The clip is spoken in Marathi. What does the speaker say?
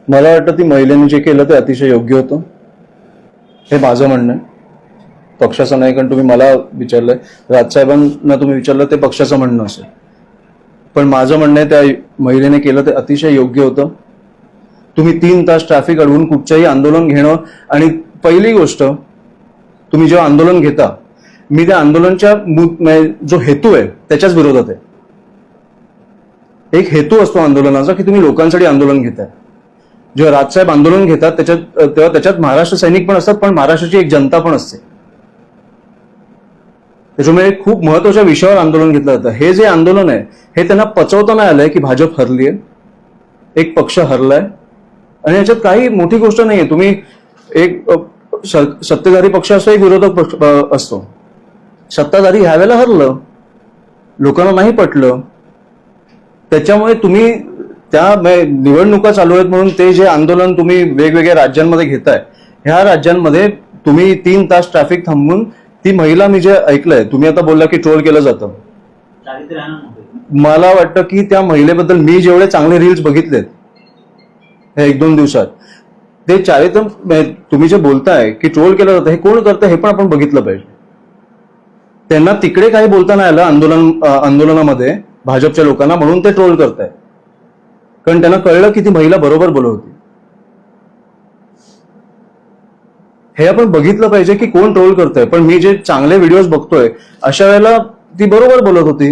मला वाटतं ती महिलेने जे केलं ते अतिशय योग्य होतं, हे माझं म्हणणं आहे. पक्षाचं नाही, कारण तुम्ही मला विचारलंय, राजसाहेबांना तुम्ही विचारलं ते पक्षाचं म्हणणं असेल. पण माझं म्हणणं आहे त्या महिलेने केलं ते अतिशय योग्य होतं. तुम्ही 3 तास ट्रॅफिक अडवून कुठचंही आंदोलन घेणं, आणि पहिली गोष्ट, तुम्ही जेव्हा आंदोलन घेता, मी त्या आंदोलनाच्या जो हेतू आहे त्याच्याच विरोधात आहे. एक हेतू असतो आंदोलनाचा की तुम्ही लोकांसाठी आंदोलन घेताय. जेव्हा राजसाहेब आंदोलन घेतात तेव्हा त्याच्यात महाराष्ट्र सैनिक पण असतात, पण महाराष्ट्राची एक जनता पण असते. त्याच्यामुळे खूप महत्वाच्या विषयावर आंदोलन घेतलं जातं. हे जे आंदोलन आहे हे त्यांना पचवता नाही आलंय की भाजप हरलीय, एक पक्ष हरलाय, आणि याच्यात काही मोठी गोष्ट नाहीये. तुम्ही एक सत्ताधारी पक्ष असतो, एक विरोधक पक्ष असतो. सत्ताधारी ह्यावेळेला हरलं, लोकांना नाही पटलं, त्याच्यामुळे तुम्ही त्या निवडणुका चालू आहेत म्हणून ते जे आंदोलन तुम्ही वेगवेगळ्या राज्यांमध्ये घेताय, ह्या राज्यांमध्ये तुम्ही 3 तास ट्रॅफिक थांबवून ती महिला, मी जे ऐकलंय, तुम्ही आता बोलला की ट्रोल केलं जातं, मला वाटतं की त्या महिलेबद्दल मी जेवढे चांगले रील्स बघितलेत ह्या 1-2 दिवसात, ते चारित्र्य, तुम्ही जे बोलताय की ट्रोल केलं जातं, हे कोण करतं हे पण आपण बघितलं पाहिजे. त्यांना तिकडे काही बोलता नाही आलं आंदोलनामध्ये भाजपच्या लोकांना, म्हणून ते ट्रोल करताय, कारण त्यांना कळलं की ती महिला बरोबर बोलत होती. हे आपण बघितलं पाहिजे की कोण ट्रोल करतंय. पण मी जे चांगले व्हिडिओज बघतोय, अशा वेळेला ती बरोबर बोलत होती.